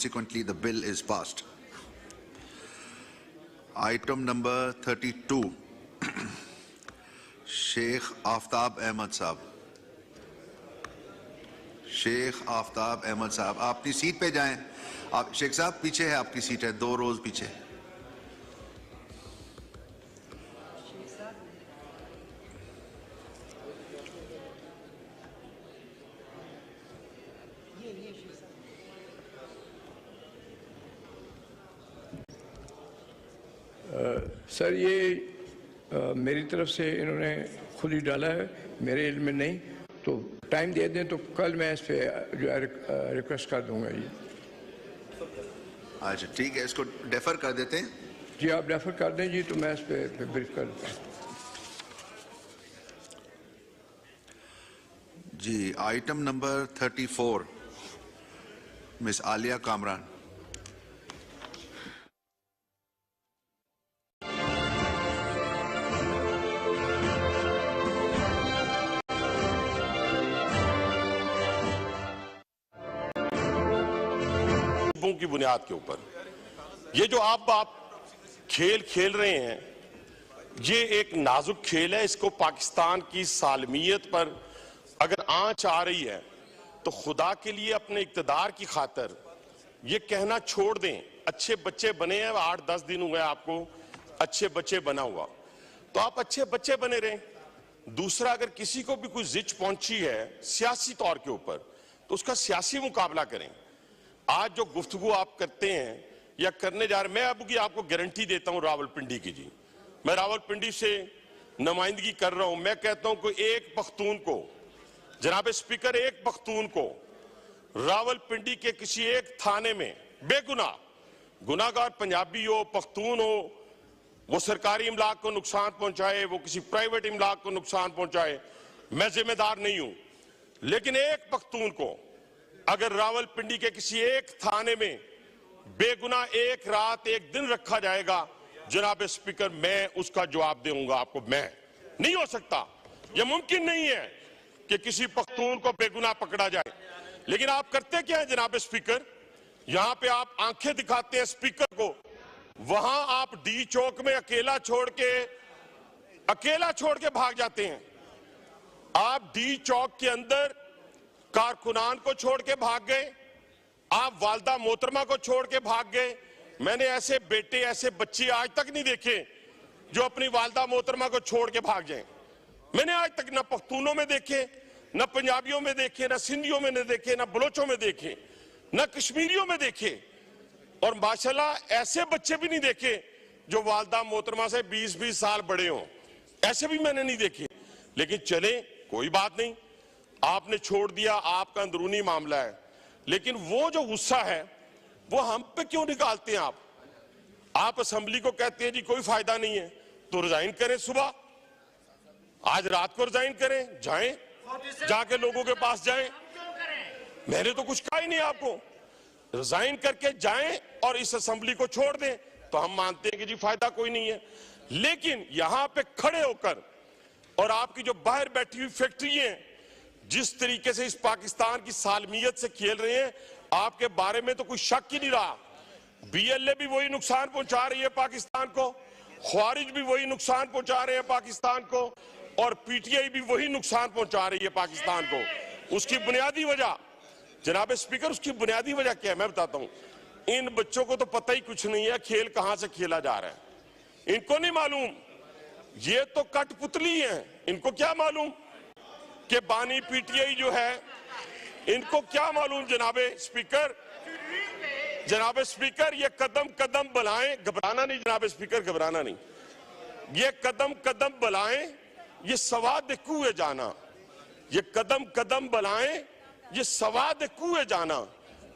Consequently, the bill is passed. Item number 32, Sheikh Aftab Ahmed Saab. Sheikh Aftab Ahmad साहब, आप अपनी seat पे जाएं। आप शेख साहब पीछे है, आपकी सीट है, 2 रोज पीछे। सर ये मेरी तरफ से इन्होंने खुद ही डाला है, मेरे इल्म में नहीं, तो टाइम दे दें तो कल मैं इस पे जो है रिक्वेस्ट कर दूंगा जी। अच्छा ठीक है, इसको डेफर कर देते हैं जी, आप डेफर कर दें जी, तो मैं इस पे ब्रीफ कर देता हूँ जी। Item number 34, miss Aliya Kamran. की बुनियाद के ऊपर ये जो आप खेल खेल रहे हैं, ये एक नाजुक खेल है। इसको पाकिस्तान की सालमियत पर अगर आंच आ रही है तो खुदा के लिए अपने इक्तदार की खातिर ये कहना छोड़ दें। अच्छे बच्चे बने हैं, 8-10 दिन हुए आपको अच्छे बच्चे बना हुआ, तो आप अच्छे बच्चे बने रहें। दूसरा, अगर किसी को भी कोई जिच पहुंची है सियासी तौर के ऊपर, तो उसका सियासी मुकाबला करें। आज जो गुफ्तगू आप करते हैं या करने जा रहे, मैं अब की आपको गारंटी देता हूं रावलपिंडी की जी, मैं रावलपिंडी से नुमाइंदगी कर रहा हूं। मैं कहता हूं कि एक पख्तून को, जनाब स्पीकर, एक पख्तून को रावलपिंडी के किसी एक थाने में बेगुनाह, गुनाहगार पंजाबी हो, पख्तून हो, वो सरकारी इमलाक को नुकसान पहुंचाए, वो किसी प्राइवेट इमलाक को नुकसान पहुंचाए, मैं जिम्मेदार नहीं हूं। लेकिन एक पख्तून को अगर रावलपिंडी के किसी एक थाने में बेगुनाह एक रात एक दिन रखा जाएगा, जनाब स्पीकर, मैं उसका जवाब दूंगा आपको। मैं नहीं हो सकता, यह मुमकिन नहीं है कि किसी पख्तून को बेगुनाह पकड़ा जाए। लेकिन आप करते क्या है जनाब स्पीकर, यहां पे आप आंखें दिखाते हैं स्पीकर को, वहां आप डी चौक में अकेला छोड़ के भाग जाते हैं। आप डी चौक के अंदर कारकुनान को छोड़ के भाग गए, आप वालदा मोहतरमा को छोड़ के भाग गए। मैंने ऐसे बेटे, ऐसे बच्चे आज तक नहीं देखे जो अपनी वालदा मोहतरमा को छोड़ के भाग जाएं। मैंने आज तक ना पख्तूनों में देखे, ना पंजाबियों में देखे, ना सिंधियों में देखे, ना बलोचों में देखे, ना कश्मीरियों में देखे, और माशाल्लाह ऐसे बच्चे भी नहीं देखे जो वालदा मोहतरमा से 20-20 साल बड़े हों, ऐसे भी मैंने नहीं देखे। लेकिन चले, कोई बात नहीं, आपने छोड़ दिया, आपका अंदरूनी मामला है। लेकिन वो जो गुस्सा है वो हम पे क्यों निकालते हैं आप असेंबली को कहते हैं जी कोई फायदा नहीं है, तो रिजाइन करें, सुबह आज रात को रिजाइन करें, जाएं, जाके लोगों के पास जाएं। मैंने तो कुछ कहा ही नहीं आपको, रिजाइन करके जाएं और इस असेंबली को छोड़ दें, तो हम मानते हैं कि जी फायदा कोई नहीं है। लेकिन यहां पे खड़े होकर और आपकी जो बाहर बैठी हुई फैक्ट्री है, जिस तरीके से इस पाकिस्तान की सालमियत से खेल रहे हैं, आपके बारे में तो कोई शक ही नहीं रहा। बीएलए भी वही नुकसान पहुंचा रही है पाकिस्तान को, ख्वारिज भी वही नुकसान पहुंचा रहे हैं पाकिस्तान को, और पीटीआई भी वही नुकसान पहुंचा रही है पाकिस्तान को। उसकी बुनियादी वजह जनाब स्पीकर, उसकी बुनियादी वजह क्या है मैं बताता हूं। इन बच्चों को तो पता ही कुछ नहीं है खेल कहां से खेला जा रहा है, इनको नहीं मालूम। ये तो कठपुतली है, इनको क्या मालूम कि बानी पीटीआई जो है, इनको क्या मालूम जनाब स्पीकर, ये कदम कदम बुलाएं, घबराना नहीं जनाब स्पीकर, घबराना नहीं, ये कदम कदम बुलाएं, ये सवाद कुए जाना, ये कदम कदम बुलाएं, ये सवाद कुए जाना,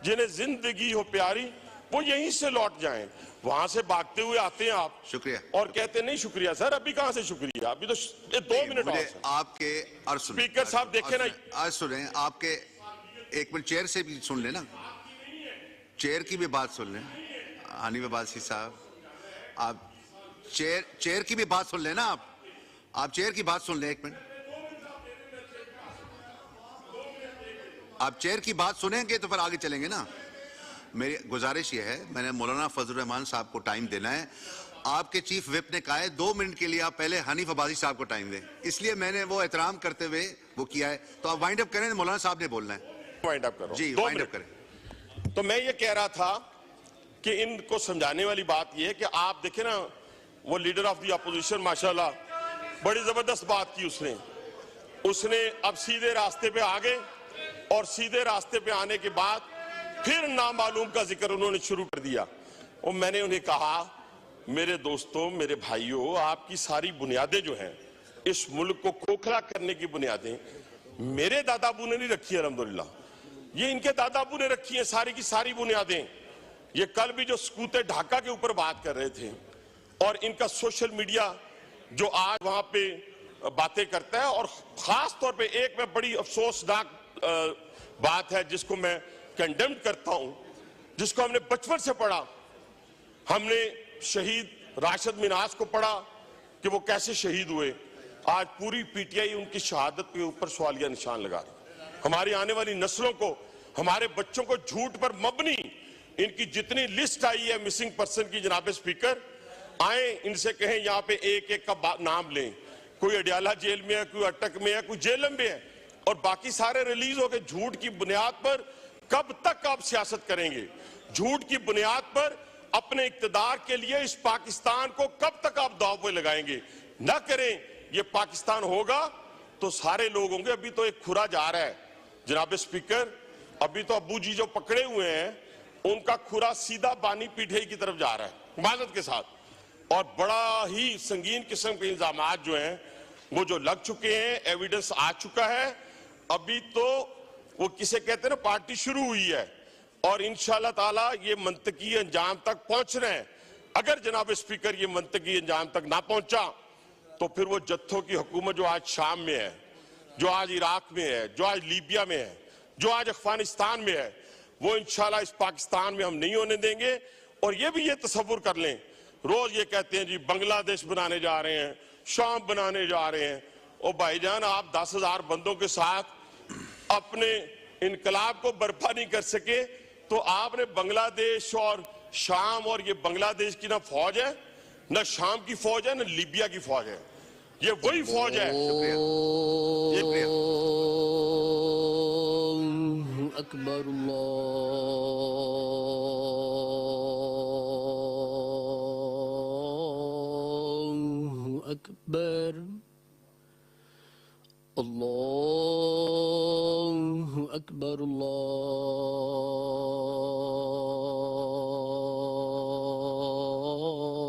जिन्हें जिंदगी हो प्यारी वो यहीं से लौट जाएं। वहां से भागते हुए आते हैं आप, शुक्रिया, और कहते नहीं शुक्रिया सर। अभी कहां से शुक्रिया, अभी तो 2 मिनट आपके। स्पीकर साहब देखे ना, आज सुने आपके, एक मिनट चेयर से भी सुन लेना, चेयर की भी बात सुन लें। हनीफ अब्बासी साहब, आप चेयर की भी बात सुन लेना, आप चेयर की बात सुन लें, एक मिनट। आप चेयर की बात सुनेंगे तो फिर आगे चलेंगे ना। मेरी गुजारिश ये है, मैंने मौलाना फजल रहमान साहब को टाइम देना है। आपके चीफ विप ने कहा है 2 मिनट के लिए आप पहले हनीफ अब्बासी साहब को टाइम दें, इसलिए मैंने वो एहतराम करते हुए वो किया है। तो आप वाइंड अप करें, मौलाना साहब ने बोलना है। वाइंड अप करो जी, 2 वाइंड अप मिनट। करें। तो मैं ये कह रहा था कि इनको समझाने वाली बात ये है कि आप देखें ना, वो लीडर ऑफ द अपोजिशन माशाल्लाह बड़ी जबरदस्त बात की उसने अब सीधे रास्ते पे आ गए, और सीधे रास्ते पे आने के बाद फिर नामालूम का जिक्र उन्होंने शुरू कर दिया। और मैंने उन्हें कहा, मेरे दोस्तों, मेरे भाइयों, आपकी सारी बुनियादें जो हैं, इस मुल्क को खोखला करने की बुनियादें मेरे दादाबू ने नहीं रखी है, अल्हम्दुलिल्लाह, ये इनके दादाबू ने रखी है सारी की सारी बुनियादें। ये कल भी जो सकूते ढाका के ऊपर बात कर रहे थे, और इनका सोशल मीडिया जो आज वहां पे बातें करता है, और खास तौर पे एक में बड़ी अफसोसनाक बात है जिसको मैं कंडेम करता हूं, जिसको हमने बचपन से पढ़ा। हमने शहीद राशिद मिनास को पढ़ा कि वो कैसे शहीद हुए। आज पूरी पीटीआई उनकी शहादत के ऊपर सवालिया निशान लगा रही। हमारी आने वाली नस्लों को, हमारे बच्चों को झूठ पर मबनी इनकी जितनी लिस्ट आई है मिसिंग पर्सन की, जनाब स्पीकर, आए इनसे कहें यहाँ पे एक एक का नाम लें। कोई अडियाला जेल में है, कोई अटक में है, कोई जेल में है, और बाकी सारे रिलीज हो गए। झूठ की बुनियाद पर कब तक आप सियासत करेंगे? झूठ की बुनियाद पर अपने इक्तदार के लिए इस पाकिस्तान को कब तक आप दांव पे लगाएंगे? ना करें। ये पाकिस्तान होगा तो सारे लोग होंगे। अभी तो एक खुरा जा रहा है जनाब स्पीकर, अभी तो अब्बू जी जो पकड़े हुए हैं उनका खुरा सीधा बानी पीठे की तरफ जा रहा है माजत के साथ, और बड़ा ही संगीन किस्म के इल्जाम जो हैं वो जो लग चुके हैं, एविडेंस आ चुका है। अभी तो वो किसे कहते हैं ना, पार्टी शुरू हुई है, और इंशाल्लाह ताला ये मंतकी अंजाम तक पहुंच रहे हैं। अगर जनाब स्पीकर ये मंतकी अंजाम तक ना पहुंचा तो फिर वो जत्थों की हुकूमत जो आज शाम में है, जो आज इराक में है, जो आज लीबिया में है, जो आज अफगानिस्तान में है, वो इंशाल्लाह इस पाकिस्तान में हम नहीं होने देंगे। और ये भी ये तसव्वुर कर लें, रोज ये कहते हैं जी बांग्लादेश बनाने जा रहे हैं, शाम बनाने जा रहे हैं। ओ भाईजान, आप 10,000 बंदों के साथ अपने इनकलाब को बर्पा नहीं कर सके, तो आपने बांग्लादेश और शाम, और ये बांग्लादेश की ना फौज है, ना शाम की फौज है, ना लीबिया की फौज है, ये वही फौज है। अकबर अकबर अल्लाहु अकबर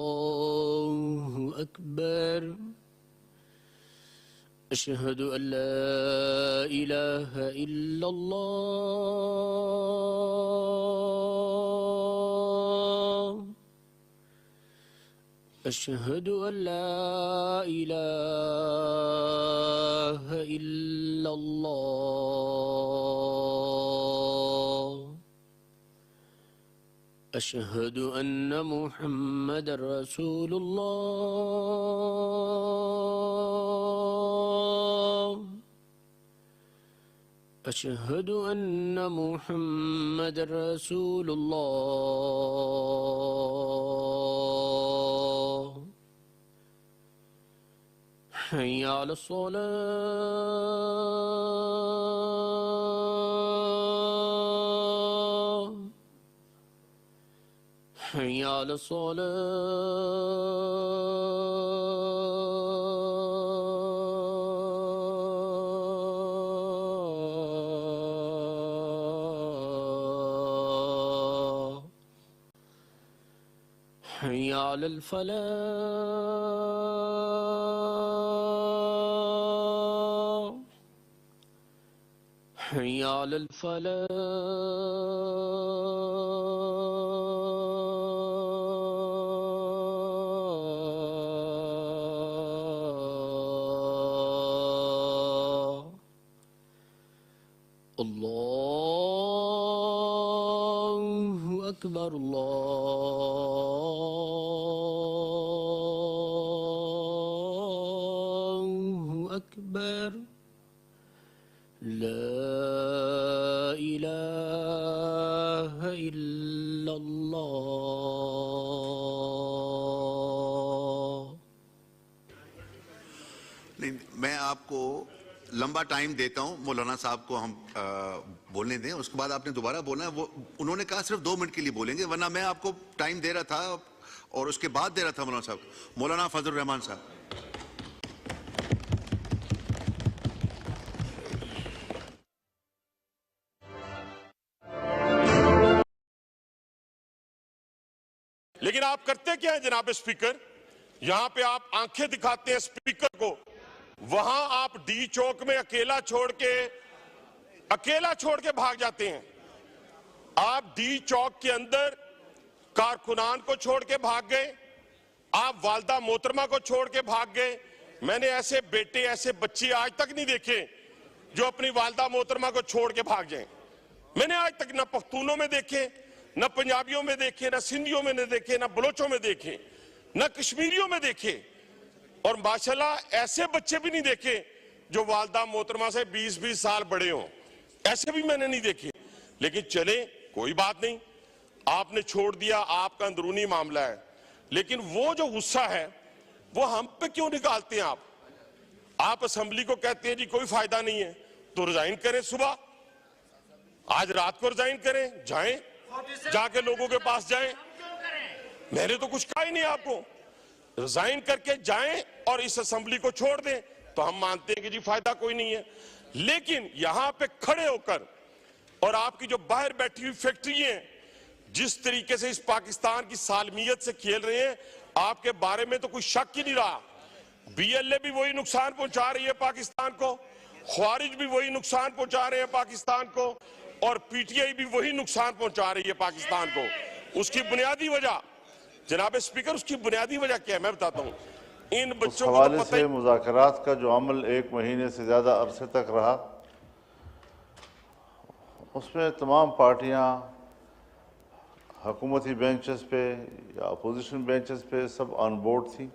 अल्लाहु अकबर अशहदु अल्ला इलाहा इल्लल्लाह अशहदु अल्ला इलाहा इल्लल्लाह अशहदु अन्ना मुहम्मदर रसूलुल्लाह अशहदु अन्ना मुहम्मदर रसूलुल्लाह हय्या अला सलाह हय्या अला सलाह हय्या अलल फलाह हय्या अलल फलाह अल्लाहु अकबर अल्लाहु अकबर ला इलाहा इल्लल्लाह Allah. नहीं, मैं आपको लंबा टाइम देता हूं, मौलाना साहब को हम बोलने दें, उसके बाद आपने दोबारा बोलना है। वो उन्होंने कहा सिर्फ 2 मिनट के लिए बोलेंगे, वरना मैं आपको टाइम दे रहा था और उसके बाद दे रहा था मौलाना साहब। मौलाना फजलुर रहमान साहब। लेकिन आप करते क्या है जनाब स्पीकर, यहां पे आप आंखें दिखाते हैं स्पीकर को, वहां आप डी चौक में अकेला छोड़ के भाग जाते हैं। आप डी चौक के अंदर कारकुनान को छोड़ के भाग गए, आप वालदा मोहतरमा को छोड़ के भाग गए। मैंने ऐसे बेटे, ऐसे बच्चे आज तक नहीं देखे जो अपनी वालदा मोहतरमा को छोड़ के भाग जाएं। मैंने आज तक ना पख्तूनों में देखे, न पंजाबियों में देखे, न सिंधियों में न देखे, न बलोचों में देखे, न कश्मीरियों में देखे, और माशाल्लाह ऐसे बच्चे भी नहीं देखे जो वालदा मोहतरमा से 20-20 साल बड़े हों, ऐसे भी मैंने नहीं देखे। लेकिन चले, कोई बात नहीं, आपने छोड़ दिया, आपका अंदरूनी मामला है। लेकिन वो जो गुस्सा है वो हम पे क्यों निकालते हैं आप असेंबली को कहते हैं जी कोई फायदा नहीं है, तो रिजाइन करें, सुबह आज रात को रिजाइन करें, जाएं, जाके लोगों के पास जाएं। मैंने तो कुछ कहा ही नहीं आपको, रिजाइन करके जाएं और इस असेंबली को छोड़ दें, तो हम मानते हैं कि जी फायदा कोई नहीं है। लेकिन यहां पे खड़े होकर और आपकी जो बाहर बैठी हुई फैक्ट्री है, जिस तरीके से इस पाकिस्तान की सालमियत से खेल रहे हैं, आपके बारे में तो कोई शक ही नहीं रहा। बीएलए भी वही नुकसान पहुंचा रही है पाकिस्तान को, ख्वारिज भी वही नुकसान पहुंचा रहे हैं पाकिस्तान को, और पीटीआई भी वही नुकसान पहुंचा रही है पाकिस्तान को। उसकी बुनियादी वजह जनाब स्पीकर, उसकी बुनियादी वजह क्या है मैं बताता हूं। इन बच्चों को हवाले से मुज़ाकरात का जो अमल 1 महीने से ज्यादा अरसे तक रहा, उसमें तमाम पार्टियां हुकूमती बेंचेस पे या अपोजिशन बेंचेस पे सब ऑन बोर्ड थी।